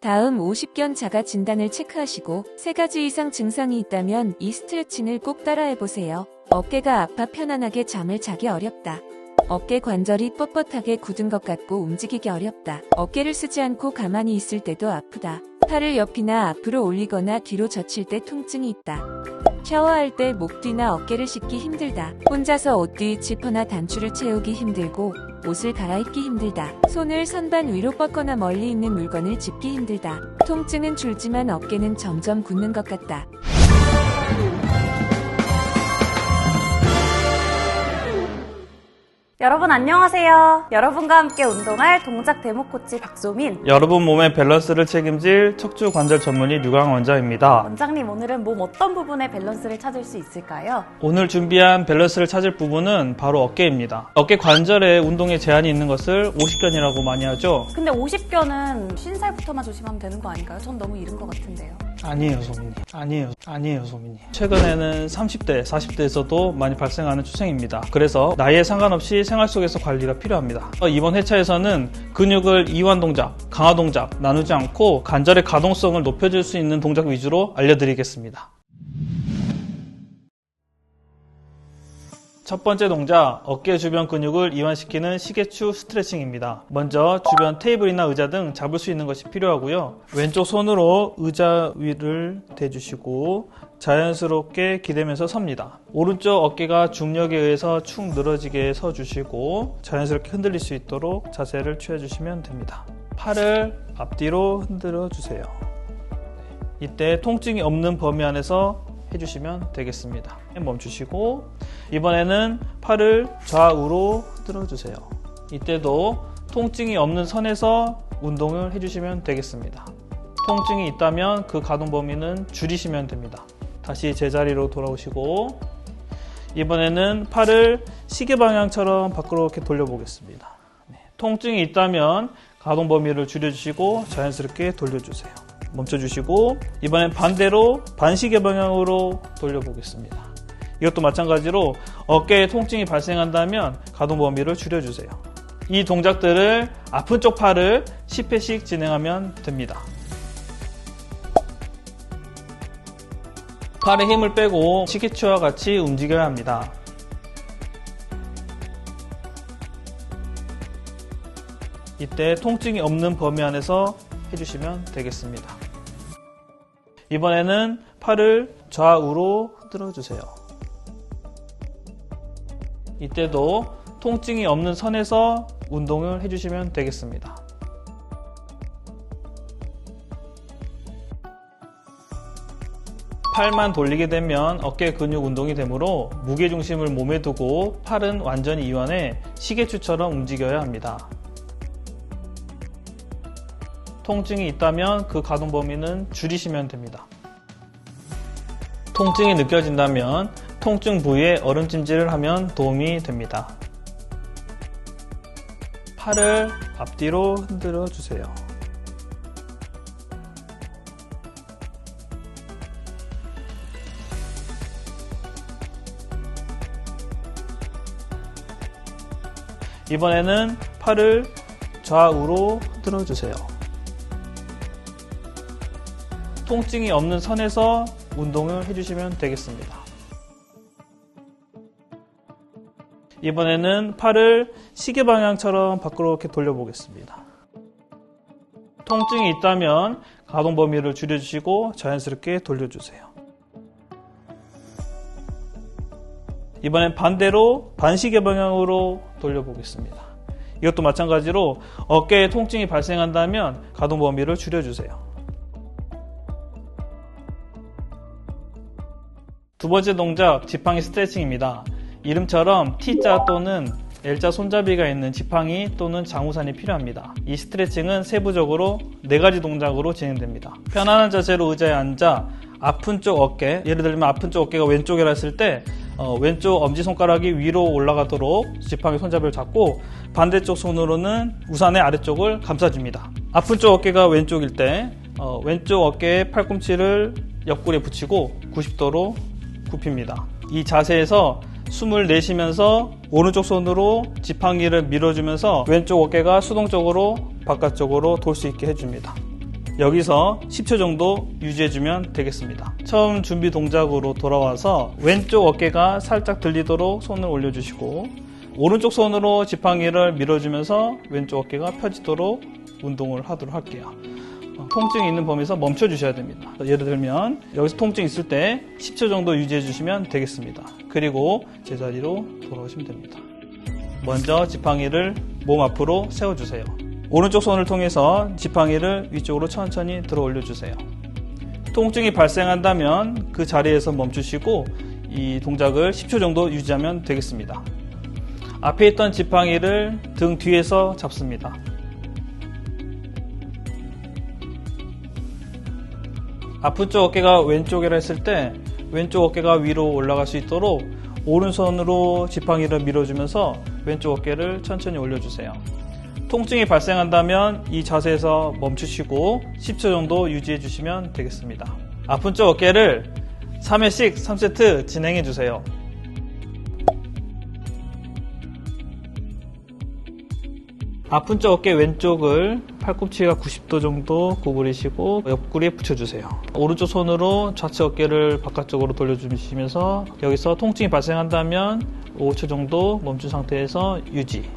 다음 50견 자가 진단을 체크하시고 3가지 이상 증상이 있다면 이 스트레칭을 꼭 따라해보세요. 어깨가 아파 편안하게 잠을 자기 어렵다. 어깨 관절이 뻣뻣하게 굳은 것 같고 움직이기 어렵다. 어깨를 쓰지 않고 가만히 있을 때도 아프다. 팔을 옆이나 앞으로 올리거나 뒤로 젖힐 때 통증이 있다. 샤워할 때 목 뒤나 어깨를 씻기 힘들다. 혼자서 옷 뒤 지퍼나 단추를 채우기 힘들고 옷을 갈아입기 힘들다. 손을 선반 위로 뻗거나 멀리 있는 물건을 짚기 힘들다. 통증은 줄지만 어깨는 점점 굳는 것 같다. 여러분 안녕하세요. 여러분과 함께 운동할 동작 데모 코치 박소민. 여러분 몸의 밸런스를 책임질 척추 관절 전문의 류강 원장입니다. 원장님, 오늘은 몸 어떤 부분의 밸런스를 찾을 수 있을까요? 오늘 준비한 밸런스를 찾을 부분은 바로 어깨입니다. 어깨 관절에 운동에 제한이 있는 것을 50견이라고 많이 하죠. 근데 50견은 50살부터만 조심하면 되는 거 아닌가요? 전 너무 이른 것 같은데요. 아니에요, 소민이. 아니에요, 소민이. 최근에는 30대, 40대에서도 많이 발생하는 추세입니다. 그래서 나이에 상관없이 생활 속에서 관리가 필요합니다. 이번 회차에서는 근육을 이완 동작, 강화 동작 나누지 않고 관절의 가동성을 높여줄 수 있는 동작 위주로 알려드리겠습니다. 첫 번째 동작, 어깨 주변 근육을 이완시키는 시계추 스트레칭입니다. 먼저 주변 테이블이나 의자 등 잡을 수 있는 것이 필요하고요. 왼쪽 손으로 의자 위를 대주시고 자연스럽게 기대면서 섭니다. 오른쪽 어깨가 중력에 의해서 축 늘어지게 서주시고 자연스럽게 흔들릴 수 있도록 자세를 취해주시면 됩니다. 팔을 앞뒤로 흔들어 주세요. 이때 통증이 없는 범위 안에서 해주시면 되겠습니다. 멈추시고 이번에는 팔을 좌우로 흔들어 주세요. 이때도 통증이 없는 선에서 운동을 해주시면 되겠습니다. 통증이 있다면 그 가동 범위는 줄이시면 됩니다. 다시 제자리로 돌아오시고 이번에는 팔을 시계 방향처럼 밖으로 이렇게 돌려보겠습니다. 통증이 있다면 가동 범위를 줄여주시고 자연스럽게 돌려주세요. 멈춰주시고 이번엔 반대로 반시계 방향으로 돌려보겠습니다. 이것도 마찬가지로 어깨에 통증이 발생한다면 가동 범위를 줄여주세요. 이 동작들을 아픈 쪽 팔을 10회씩 진행하면 됩니다. 팔에 힘을 빼고 시계추와 같이 움직여야 합니다. 이때 통증이 없는 범위 안에서 해주시면 되겠습니다. 이번에는 팔을 좌우로 흔들어 주세요. 이때도 통증이 없는 선에서 운동을 해주시면 되겠습니다. 팔만 돌리게 되면 어깨 근육 운동이 되므로 무게중심을 몸에 두고 팔은 완전히 이완해 시계추처럼 움직여야 합니다. 통증이 있다면 그 가동 범위는 줄이시면 됩니다. 통증이 느껴진다면 통증 부위에 얼음찜질을 하면 도움이 됩니다. 팔을 앞뒤로 흔들어 주세요. 이번에는 팔을 좌우로 흔들어 주세요. 통증이 없는 선에서 운동을 해주시면 되겠습니다. 이번에는 팔을 시계 방향처럼 밖으로 이렇게 돌려보겠습니다. 통증이 있다면 가동 범위를 줄여주시고 자연스럽게 돌려주세요. 이번엔 반대로 반시계 방향으로 돌려보겠습니다. 이것도 마찬가지로 어깨에 통증이 발생한다면 가동 범위를 줄여주세요. 두 번째 동작, 지팡이 스트레칭입니다. 이름처럼 T자 또는 L자 손잡이가 있는 지팡이 또는 장우산이 필요합니다. 이 스트레칭은 세부적으로 4가지 동작으로 진행됩니다. 편안한 자세로 의자에 앉아 아픈 쪽 어깨, 예를 들면 아픈 쪽 어깨가 왼쪽이라 했을 때 왼쪽 엄지손가락이 위로 올라가도록 지팡이 손잡이를 잡고 반대쪽 손으로는 우산의 아래쪽을 감싸줍니다. 아픈 쪽 어깨가 왼쪽일 때 왼쪽 어깨에 팔꿈치를 옆구리에 붙이고 90도로 굽힙니다. 이 자세에서 숨을 내쉬면서 오른쪽 손으로 지팡이를 밀어주면서 왼쪽 어깨가 수동적으로 바깥쪽으로 돌 수 있게 해줍니다. 여기서 10초 정도 유지해주면 되겠습니다. 처음 준비 동작으로 돌아와서 왼쪽 어깨가 살짝 들리도록 손을 올려주시고 오른쪽 손으로 지팡이를 밀어주면서 왼쪽 어깨가 펴지도록 운동을 하도록 할게요. 통증이 있는 범위에서 멈춰주셔야 됩니다. 예를 들면 여기서 통증이 있을 때 10초 정도 유지해주시면 되겠습니다. 그리고 제자리로 돌아오시면 됩니다. 먼저 지팡이를 몸 앞으로 세워주세요. 오른쪽 손을 통해서 지팡이를 위쪽으로 천천히 들어 올려주세요. 통증이 발생한다면 그 자리에서 멈추시고 이 동작을 10초 정도 유지하면 되겠습니다. 앞에 있던 지팡이를 등 뒤에서 잡습니다. 아픈 쪽 어깨가 왼쪽이라 했을 때 왼쪽 어깨가 위로 올라갈 수 있도록 오른손으로 지팡이를 밀어주면서 왼쪽 어깨를 천천히 올려주세요. 통증이 발생한다면 이 자세에서 멈추시고 10초 정도 유지해 주시면 되겠습니다. 아픈 쪽 어깨를 3회씩 3세트 진행해 주세요. 아픈 쪽 어깨 왼쪽을 팔꿈치가 90도 정도 구부리시고 옆구리에 붙여주세요. 오른쪽 손으로 좌측 어깨를 바깥쪽으로 돌려주시면서 여기서 통증이 발생한다면 5초 정도 멈춘 상태에서 유지.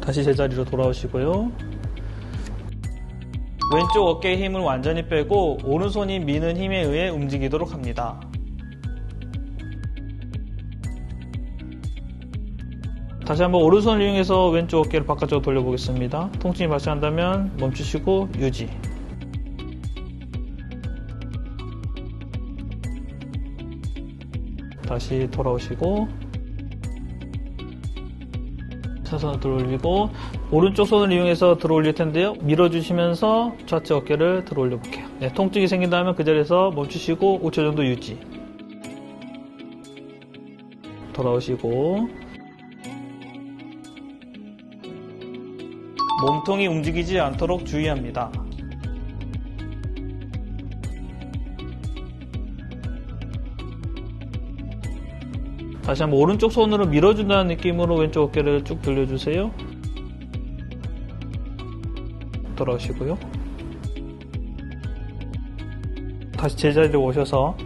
다시 제자리로 돌아오시고요. 왼쪽 어깨의 힘을 완전히 빼고 오른손이 미는 힘에 의해 움직이도록 합니다. 다시 한번 오른손을 이용해서 왼쪽 어깨를 바깥쪽으로 돌려보겠습니다. 통증이 발생한다면 멈추시고 유지. 다시 돌아오시고 차선을 들어 올리고 오른쪽 손을 이용해서 들어 올릴 텐데요. 밀어주시면서 좌측 어깨를 들어 올려 볼게요. 네, 통증이 생긴다면 그 자리에서 멈추시고 5초 정도 유지. 돌아오시고 몸통이 움직이지 않도록 주의합니다. 다시 한번 오른쪽 손으로 밀어준다는 느낌으로 왼쪽 어깨를 쭉 돌려주세요. 돌아오시고요. 다시 제자리로 오셔서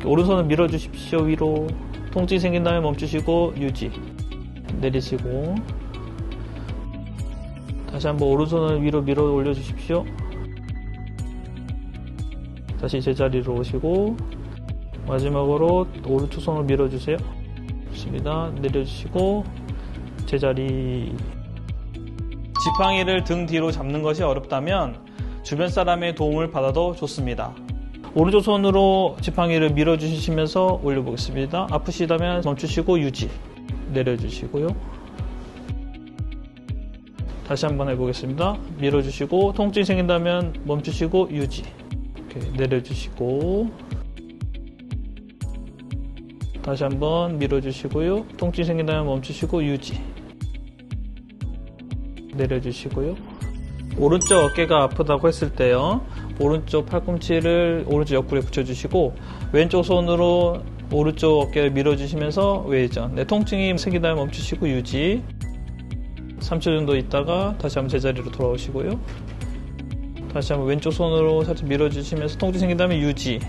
오른손을 밀어주십시오. 위로. 통증이 생긴다면 멈추시고 유지. 내리시고 다시 한번 오른손을 위로 밀어 올려주십시오. 다시 제자리로 오시고 마지막으로 오른쪽 손을 밀어주세요. 좋습니다. 내려주시고 제자리. 지팡이를 등 뒤로 잡는 것이 어렵다면 주변 사람의 도움을 받아도 좋습니다. 오른쪽 손으로 지팡이를 밀어주시면서 올려보겠습니다. 아프시다면 멈추시고 유지. 내려주시고요. 다시 한번 해보겠습니다. 밀어주시고 통증이 생긴다면 멈추시고 유지. 이렇게 내려주시고 다시 한번 밀어주시고요. 통증이 생긴다면 멈추시고 유지. 내려주시고요. 오른쪽 어깨가 아프다고 했을 때요. 오른쪽 팔꿈치를 오른쪽 옆구리에 붙여주시고 왼쪽 손으로 오른쪽 어깨를 밀어주시면서 외전. 네, 통증이 생기다면 멈추시고 유지. 3초 정도 있다가 다시 한번 제자리로 돌아오시고요. 다시 한번 왼쪽 손으로 살짝 밀어주시면서 통증이 생긴다면 유지.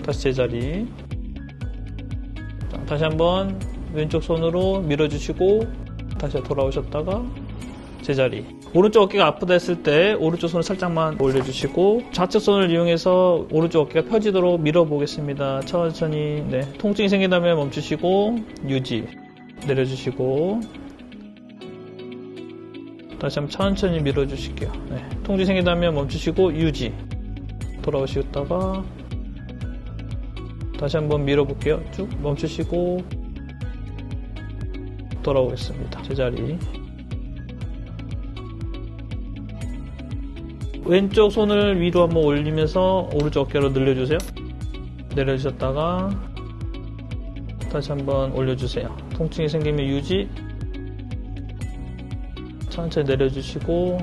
다시 제자리. 다시 한번 왼쪽 손으로 밀어주시고 다시 돌아오셨다가 제자리. 오른쪽 어깨가 아프다 했을 때 오른쪽 손을 살짝만 올려주시고 좌측 손을 이용해서 오른쪽 어깨가 펴지도록 밀어보겠습니다. 천천히. 네, 통증이 생긴다면 멈추시고 유지. 내려주시고 다시 한번 천천히 밀어주실게요. 네, 통증이 생긴다면 멈추시고 유지. 돌아오시다가 다시 한번 밀어볼게요. 쭉 멈추시고 돌아오겠습니다. 제자리. 왼쪽 손을 위로 한번 올리면서 오른쪽 어깨로 늘려주세요. 내려주셨다가 다시 한번 올려주세요. 통증이 생기면 유지. 천천히 내려주시고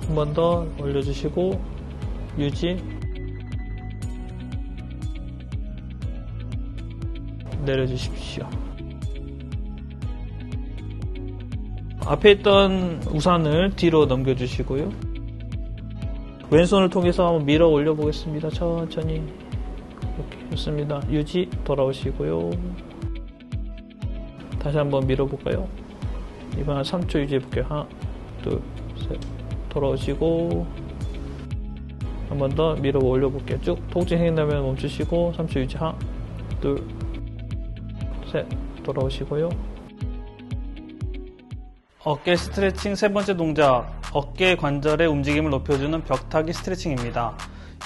한 번 더 올려주시고 유지. 내려주십시오. 앞에 있던 우산을 뒤로 넘겨주시고요. 왼손을 통해서 한번 밀어 올려 보겠습니다. 천천히. 이렇게 좋습니다. 유지. 돌아오시고요. 다시 한번 밀어 볼까요? 이번엔 3초 유지해 볼게요. 하나, 둘, 셋. 돌아오시고 한 번 더 밀어 올려 볼게요. 쭉 통증 생긴다면 멈추시고 3초 유지. 하나, 둘, 셋. 돌아오시고요. 어깨 스트레칭 세 번째 동작, 어깨 관절의 움직임을 높여주는 벽타기 스트레칭입니다.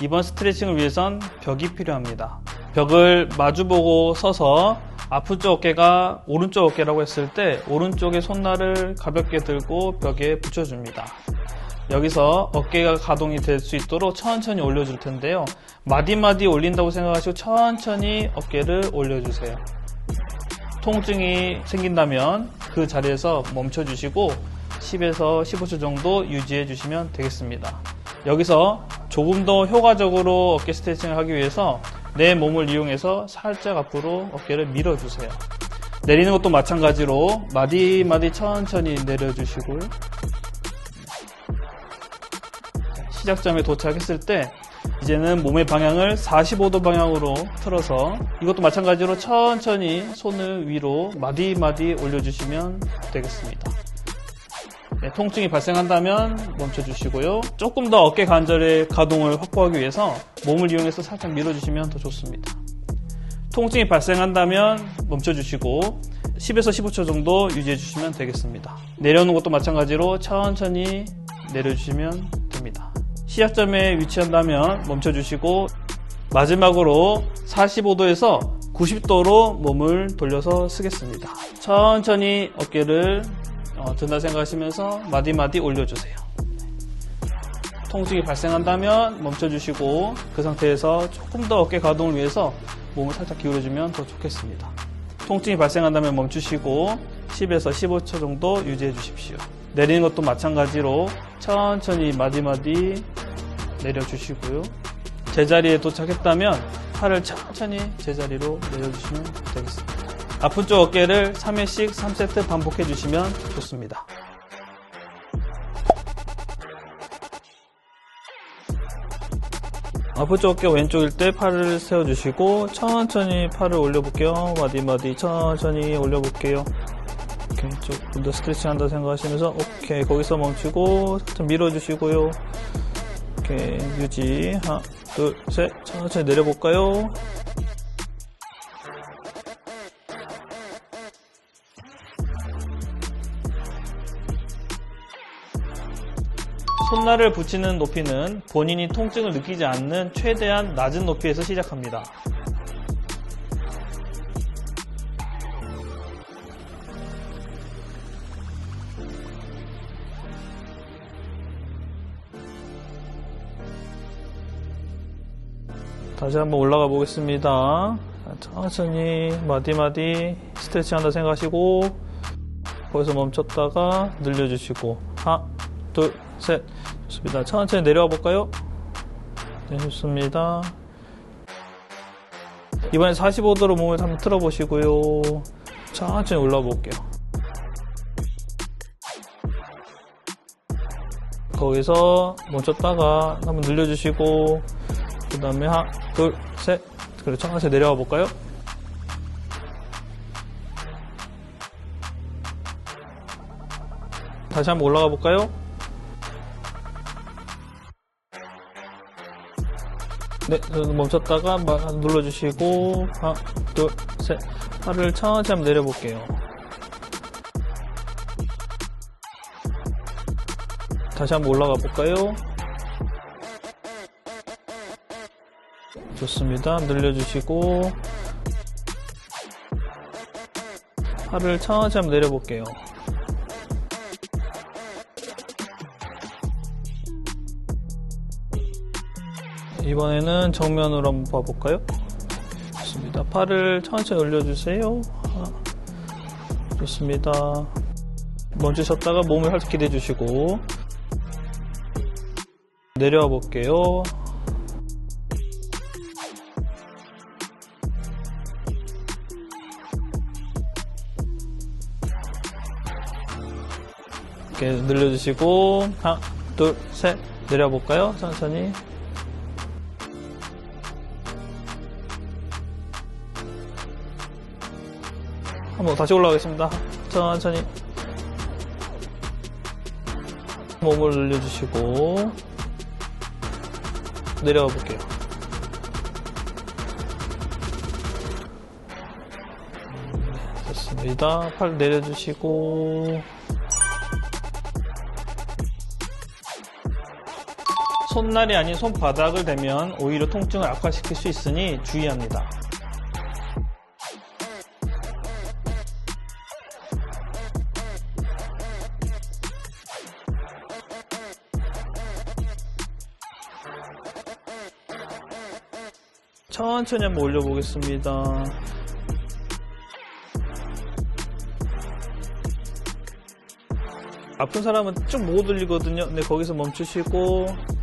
이번 스트레칭을 위해선 벽이 필요합니다. 벽을 마주보고 서서 아픈 쪽 어깨가 오른쪽 어깨라고 했을 때 오른쪽의 손날을 가볍게 들고 벽에 붙여줍니다. 여기서 어깨가 가동이 될 수 있도록 천천히 올려줄 텐데요. 마디마디 올린다고 생각하시고 천천히 어깨를 올려주세요. 통증이 생긴다면 그 자리에서 멈춰주시고 10에서 15초 정도 유지해 주시면 되겠습니다. 여기서 조금 더 효과적으로 어깨 스트레칭을 하기 위해서 내 몸을 이용해서 살짝 앞으로 어깨를 밀어주세요. 내리는 것도 마찬가지로 마디마디 천천히 내려주시고요. 시작점에 도착했을 때 이제는 몸의 방향을 45도 방향으로 틀어서 이것도 마찬가지로 천천히 손을 위로 마디마디 올려주시면 되겠습니다. 네, 통증이 발생한다면 멈춰주시고요. 조금 더 어깨 관절의 가동을 확보하기 위해서 몸을 이용해서 살짝 밀어주시면 더 좋습니다. 통증이 발생한다면 멈춰주시고 10에서 15초 정도 유지해주시면 되겠습니다. 내려오는 것도 마찬가지로 천천히 내려주시면 됩니다. 시작점에 위치한다면 멈춰주시고 마지막으로 45도에서 90도로 몸을 돌려서 쓰겠습니다. 천천히 어깨를 든다 생각하시면서 마디마디 올려주세요. 통증이 발생한다면 멈춰주시고 그 상태에서 조금 더 어깨 가동을 위해서 몸을 살짝 기울여주면 더 좋겠습니다. 통증이 발생한다면 멈추시고 10에서 15초 정도 유지해 주십시오. 내리는 것도 마찬가지로 천천히 마디마디 내려주시고요. 제자리에 도착했다면 팔을 천천히 제자리로 내려주시면 되겠습니다. 아픈 쪽 어깨를 3회씩 3세트 반복해 주시면 좋습니다. 아픈 쪽 어깨 왼쪽일 때 팔을 세워주시고 천천히 팔을 올려볼게요. 마디마디 천천히 올려볼게요. 이렇게 조금 더 스트레칭 한다 생각하시면서 오케이 거기서 멈추고 좀 밀어주시고요. 이렇게 유지. 하나 둘 셋. 천천히 내려볼까요? 손날을 붙이는 높이는 본인이 통증을 느끼지 않는 최대한 낮은 높이에서 시작합니다. 다시 한번 올라가 보겠습니다. 천천히 마디마디 스트레칭 한다 생각하시고 거기서 멈췄다가 늘려주시고 하나 둘 셋. 좋습니다. 천천히 내려와 볼까요? 네, 좋습니다. 이번엔 45도로 몸을 한번 틀어 보시고요. 천천히 올라와 볼게요. 거기서 멈췄다가 한번 늘려주시고 그 다음에 하나 둘 셋. 그리고 천천히 내려와 볼까요? 다시 한번 올라가 볼까요? 네, 멈췄다가 눌러주시고 하나, 둘, 셋. 팔을 천천히 한번 내려볼게요. 다시 한번 올라가 볼까요? 좋습니다. 늘려주시고 팔을 천천히 한번 내려볼게요. 이번에는 정면으로 한번 봐볼까요? 좋습니다. 팔을 천천히 올려주세요. 좋습니다. 멈추셨다가 몸을 살짝 기대주시고 내려와 볼게요. 어깨 늘려주시고 하나, 둘, 셋 내려볼까요? 천천히. 한번 다시 올라가겠습니다. 천천히 몸을 늘려주시고 내려가 볼게요. 좋습니다. 팔 내려주시고 손날이 아닌 손바닥을 대면 오히려 통증을 악화시킬 수 있으니 주의합니다. 천천히 한번 올려보겠습니다. 아픈 사람은 쭉 못 올리거든요. 네, 거기서 멈추시고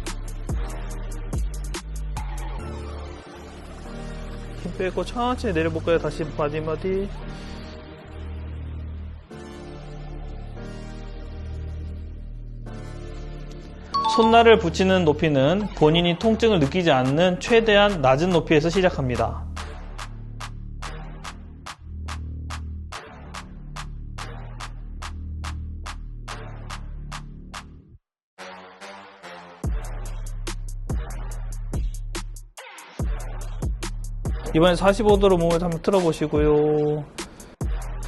힘 빼고 천천히 내려볼까요? 다시 마디마디. 손날을 붙이는 높이는 본인이 통증을 느끼지 않는 최대한 낮은 높이에서 시작합니다. 이번엔 45도로 몸을 한번 틀어보시고요.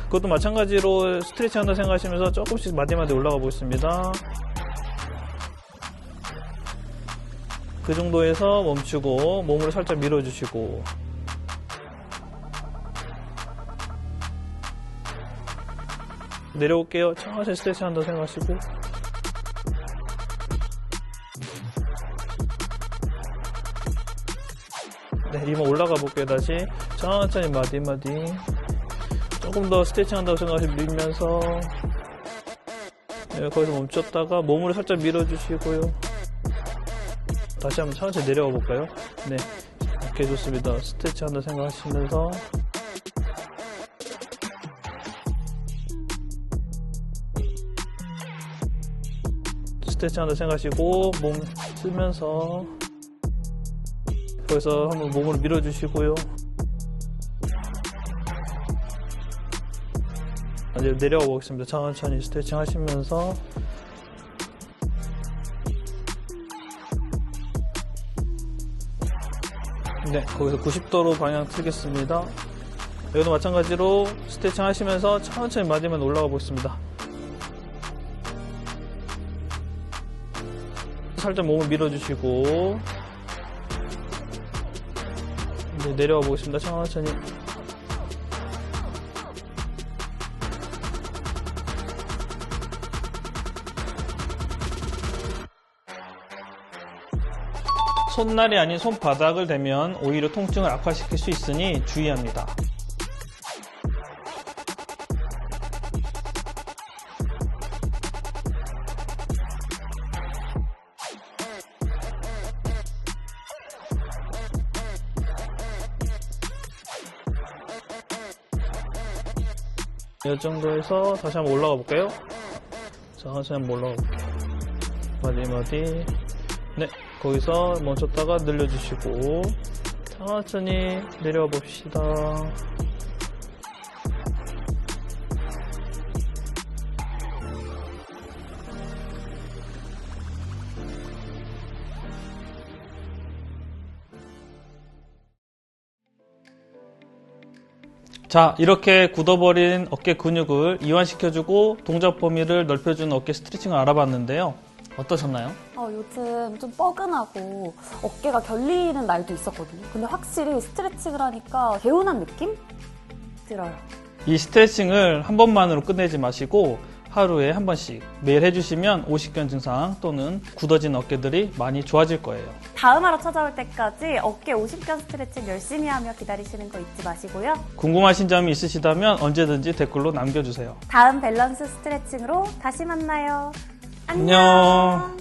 그것도 마찬가지로 스트레칭 한다 생각하시면서 조금씩 마디마디 올라가 보겠습니다. 그 정도에서 멈추고 몸으로 살짝 밀어주시고 내려올게요. 천천히 스트레칭 한다 생각하시고 네, 이번 올라가 볼게요. 다시 천천히 마디마디 조금 더 스트레칭 한다고 생각하시고 밀면서 네, 거기서 멈췄다가 몸으로 살짝 밀어주시고요. 다시 한번 천천히 내려가 볼까요? 네, 오케이, 좋습니다. 스트레칭 한다 생각하시면서 스트레칭 한다 생각하시고 몸 쓰면서 거기서 한번 몸으로 밀어주시고요. 이제 내려가 보겠습니다. 천천히 스트레칭 하시면서 네, 거기서 90도로 방향 틀겠습니다. 여기도 마찬가지로 스트레칭 하시면서 천천히 마디만 올라가 보겠습니다. 살짝 몸을 밀어주시고 네, 내려가 보겠습니다. 천천히. 손날이 아닌 손바닥을 대면 오히려 통증을 악화시킬 수 있으니 주의합니다. 이 정도에서 다시 한번 올라가 볼까요? 자, 다시 한번 올라가 볼게요. 마디마디. 네, 거기서 멈췄다가 늘려주시고 천천히 내려와 봅시다. 자, 이렇게 굳어버린 어깨 근육을 이완시켜주고 동작 범위를 넓혀주는 어깨 스트레칭을 알아봤는데요. 어떠셨나요? 요즘 좀 뻐근하고 어깨가 결리는 날도 있었거든요. 근데 확실히 스트레칭을 하니까 개운한 느낌 들어요. 이 스트레칭을 한 번만으로 끝내지 마시고 하루에 한 번씩 매일 해주시면 오십견 증상 또는 굳어진 어깨들이 많이 좋아질 거예요. 다음 하루 찾아올 때까지 어깨 50견 스트레칭 열심히 하며 기다리시는 거 잊지 마시고요. 궁금하신 점이 있으시다면 언제든지 댓글로 남겨주세요. 다음 밸런스 스트레칭으로 다시 만나요. 안녕.